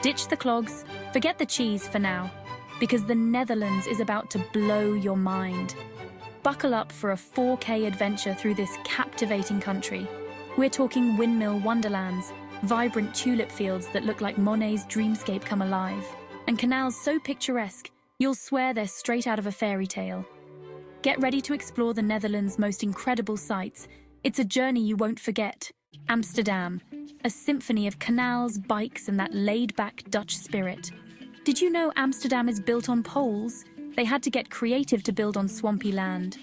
Ditch the clogs, forget the cheese for now, because the Netherlands is about to blow your mind. Buckle up for a 4K adventure through this captivating country. We're talking windmill wonderlands, vibrant tulip fields that look like Monet's dreamscape come alive, and canals so picturesque, you'll swear they're straight out of a fairy tale. Get ready to explore the Netherlands' most incredible sights. It's a journey you won't forget. Amsterdam, a symphony of canals, bikes, and that laid-back Dutch spirit. Did you know Amsterdam is built on poles? They had to get creative to build on swampy land.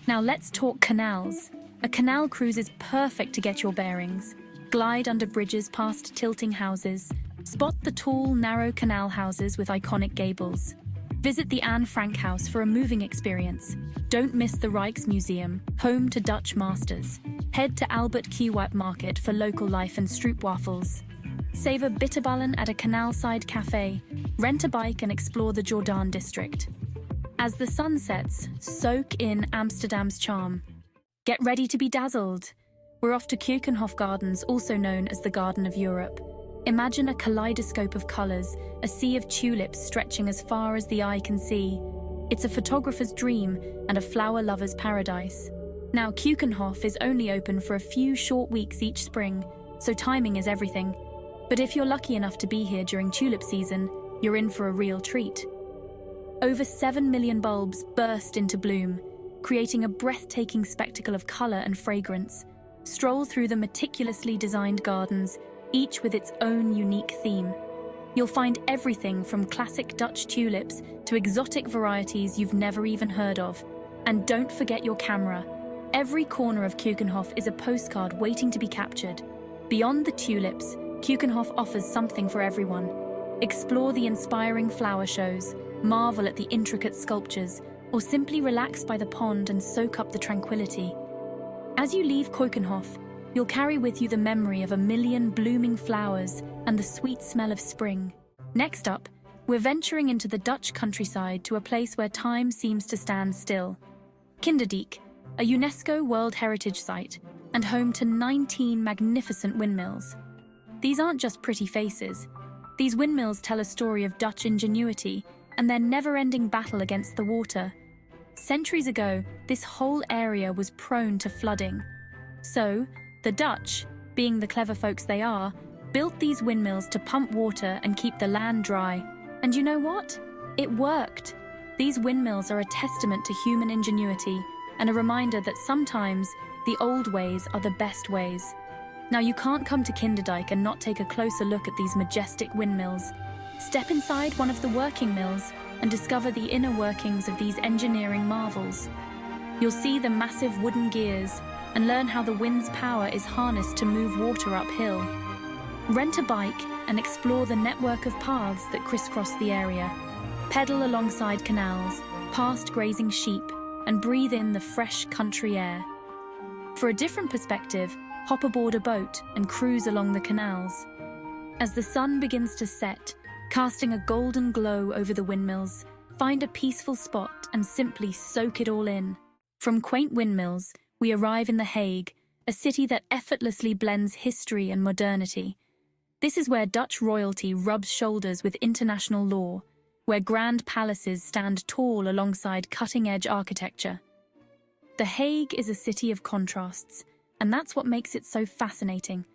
Now let's talk canals. A canal cruise is perfect to get your bearings. Glide under bridges past tilting houses. Spot the tall, narrow canal houses with iconic gables. Visit the Anne Frank House for a moving experience. Don't miss the Rijksmuseum, home to Dutch masters. Head to Albert Kuip Market for local life and stroopwafels. Savor bitterballen at a canal-side cafe. Rent a bike and explore the Jordaan district. As the sun sets, soak in Amsterdam's charm. Get ready to be dazzled. We're off to Keukenhof Gardens, also known as the Garden of Europe. Imagine a kaleidoscope of colours, a sea of tulips stretching as far as the eye can see. It's a photographer's dream and a flower lover's paradise. Now, Keukenhof is only open for a few short weeks each spring, so timing is everything. But if you're lucky enough to be here during tulip season, you're in for a real treat. Over 7 million bulbs burst into bloom, creating a breathtaking spectacle of colour and fragrance. Stroll through the meticulously designed gardens, each with its own unique theme. You'll find everything from classic Dutch tulips to exotic varieties you've never even heard of. And don't forget your camera. Every corner of Keukenhof is a postcard waiting to be captured. Beyond the tulips, Keukenhof offers something for everyone. Explore the inspiring flower shows, marvel at the intricate sculptures, or simply relax by the pond and soak up the tranquility. As you leave Keukenhof, you'll carry with you the memory of a million blooming flowers and the sweet smell of spring. Next up, we're venturing into the Dutch countryside to a place where time seems to stand still. Kinderdijk, a UNESCO World Heritage Site and home to 19 magnificent windmills. These aren't just pretty faces. These windmills tell a story of Dutch ingenuity and their never-ending battle against the water. Centuries ago, this whole area was prone to flooding. So, the Dutch, being the clever folks they are, built these windmills to pump water and keep the land dry. And you know what? It worked. These windmills are a testament to human ingenuity and a reminder that sometimes the old ways are the best ways. Now, you can't come to Kinderdijk and not take a closer look at these majestic windmills. Step inside one of the working mills and discover the inner workings of these engineering marvels. You'll see the massive wooden gears and learn how the wind's power is harnessed to move water uphill. Rent a bike and explore the network of paths that crisscross the area. Pedal alongside canals, past grazing sheep, and breathe in the fresh country air. For a different perspective, hop aboard a boat and cruise along the canals. As the sun begins to set, casting a golden glow over the windmills, find a peaceful spot and simply soak it all in. From quaint windmills, we arrive in The Hague, a city that effortlessly blends history and modernity. This is where Dutch royalty rubs shoulders with international law, where grand palaces stand tall alongside cutting-edge architecture. The Hague is a city of contrasts, and that's what makes it so fascinating.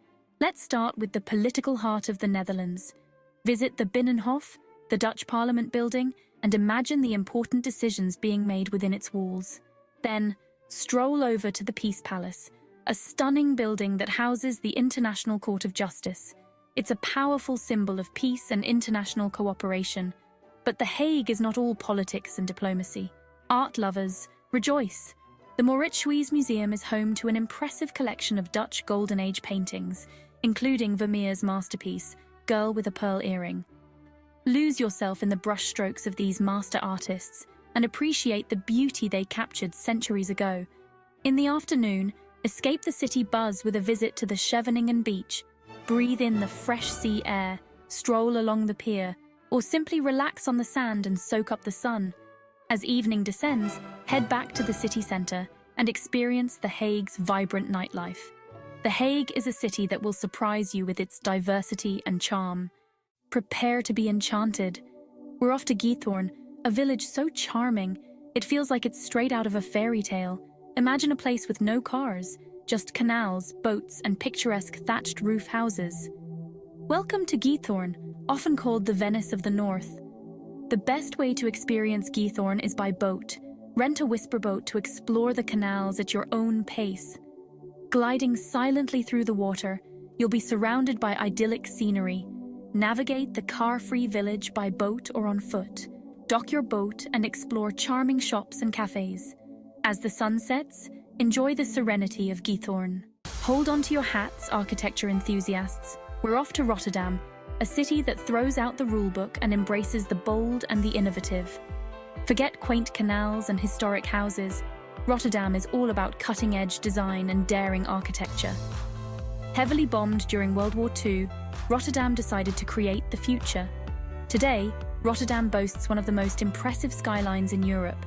Let's start with the political heart of the Netherlands. Visit the Binnenhof, the Dutch Parliament building, and imagine the important decisions being made within its walls. Then, stroll over to the Peace Palace, a stunning building that houses the International Court of Justice. It's a powerful symbol of peace and international cooperation. But The Hague is not all politics and diplomacy. Art lovers, rejoice! The Mauritshuis Museum is home to an impressive collection of Dutch Golden Age paintings, including Vermeer's masterpiece, Girl with a Pearl Earring. Lose yourself in the brushstrokes of these master artists and appreciate the beauty they captured centuries ago. In the afternoon, escape the city buzz with a visit to the Scheveningen beach. Breathe in the fresh sea air, stroll along the pier, or simply relax on the sand and soak up the sun. As evening descends, head back to the city centre and experience The Hague's vibrant nightlife. The Hague is a city that will surprise you with its diversity and charm. Prepare to be enchanted. We're off to Giethoorn, a village so charming, it feels like it's straight out of a fairy tale. Imagine a place with no cars, just canals, boats, and picturesque thatched roof houses. Welcome to Giethoorn, often called the Venice of the North. The best way to experience Giethoorn is by boat. Rent a whisper boat to explore the canals at your own pace. Gliding silently through the water, you'll be surrounded by idyllic scenery. Navigate the car-free village by boat or on foot. Dock your boat and explore charming shops and cafes. As the sun sets, enjoy the serenity of Giethoorn. Hold on to your hats, architecture enthusiasts. We're off to Rotterdam, a city that throws out the rulebook and embraces the bold and the innovative. Forget quaint canals and historic houses. Rotterdam is all about cutting-edge design and daring architecture. Heavily bombed during World War II, Rotterdam decided to create the future. Today, Rotterdam boasts one of the most impressive skylines in Europe.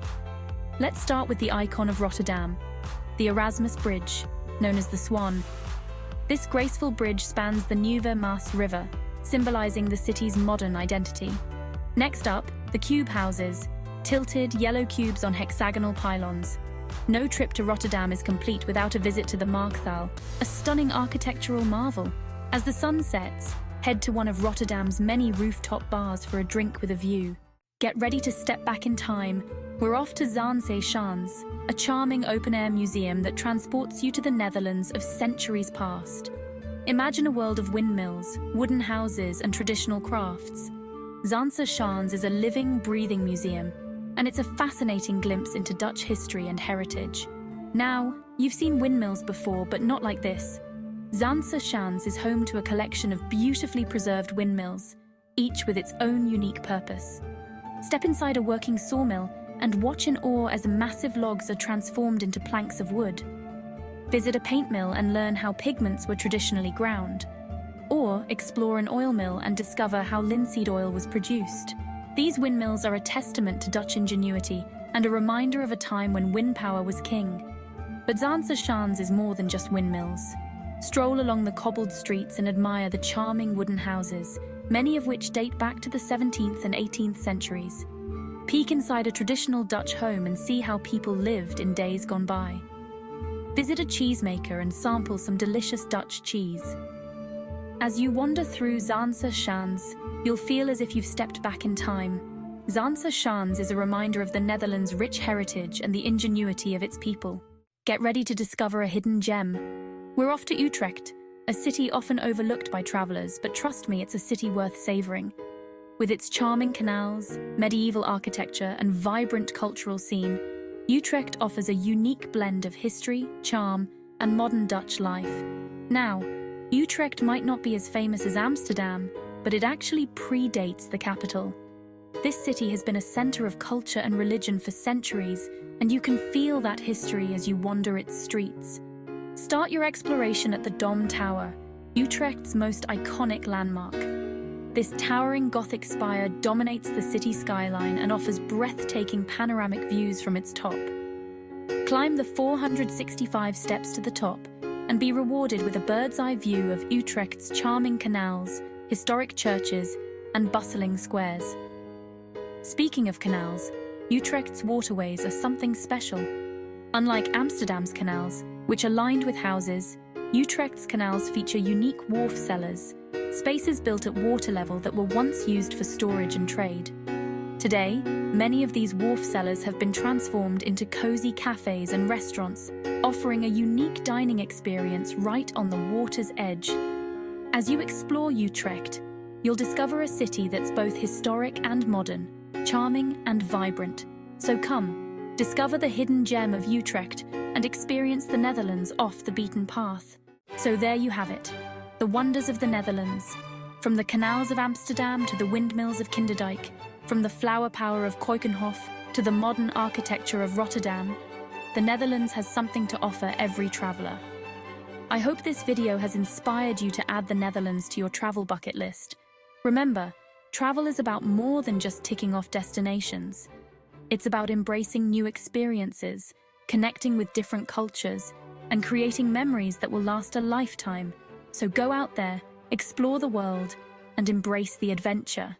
Let's start with the icon of Rotterdam, the Erasmus Bridge, known as the Swan. This graceful bridge spans the Nieuwe Maas River, symbolizing the city's modern identity. Next up, the cube houses, tilted yellow cubes on hexagonal pylons. No trip to Rotterdam is complete without a visit to the Markthal, a stunning architectural marvel. As the sun sets, head to one of Rotterdam's many rooftop bars for a drink with a view. Get ready to step back in time. We're off to Ziens, a charming open-air museum that transports you to the Netherlands of centuries past. Imagine a world of windmills, wooden houses, and traditional crafts. Ziens is a living, breathing museum, and it's a fascinating glimpse into Dutch history and heritage. Now, you've seen windmills before, but not like this. Ziens is home to a collection of beautifully preserved windmills, each with its own unique purpose. Step inside a working sawmill and watch in awe as massive logs are transformed into planks of wood. Visit a paint mill and learn how pigments were traditionally ground. Or explore an oil mill and discover how linseed oil was produced. These windmills are a testament to Dutch ingenuity and a reminder of a time when wind power was king. But Ziens is more than just windmills. Stroll along the cobbled streets and admire the charming wooden houses, many of which date back to the 17th and 18th centuries. Peek inside a traditional Dutch home and see how people lived in days gone by. Visit a cheesemaker and sample some delicious Dutch cheese. As you wander through Ziens, you'll feel as if you've stepped back in time. Ziens is a reminder of the Netherlands' rich heritage and the ingenuity of its people. Get ready to discover a hidden gem. We're off to Utrecht, a city often overlooked by travelers, but trust me, it's a city worth savoring. With its charming canals, medieval architecture, and vibrant cultural scene, Utrecht offers a unique blend of history, charm, and modern Dutch life. Now, Utrecht might not be as famous as Amsterdam, but it actually predates the capital. This city has been a center of culture and religion for centuries, and you can feel that history as you wander its streets. Start your exploration at the Dom Tower, Utrecht's most iconic landmark. This towering Gothic spire dominates the city skyline and offers breathtaking panoramic views from its top. Climb the 465 steps to the top and be rewarded with a bird's-eye view of Utrecht's charming canals, historic churches, and bustling squares. Speaking of canals, Utrecht's waterways are something special. Unlike Amsterdam's canals, which are lined with houses, Utrecht's canals feature unique wharf cellars, spaces built at water level that were once used for storage and trade. Today, many of these wharf cellars have been transformed into cozy cafes and restaurants, offering a unique dining experience right on the water's edge. As you explore Utrecht, you'll discover a city that's both historic and modern, charming and vibrant. So come, discover the hidden gem of Utrecht and experience the Netherlands off the beaten path. So there you have it, the wonders of the Netherlands. From the canals of Amsterdam to the windmills of Kinderdijk, from the flower power of Keukenhof to the modern architecture of Rotterdam, the Netherlands has something to offer every traveler. I hope this video has inspired you to add the Netherlands to your travel bucket list. Remember, travel is about more than just ticking off destinations. It's about embracing new experiences, connecting with different cultures, and creating memories that will last a lifetime. So go out there, explore the world, and embrace the adventure.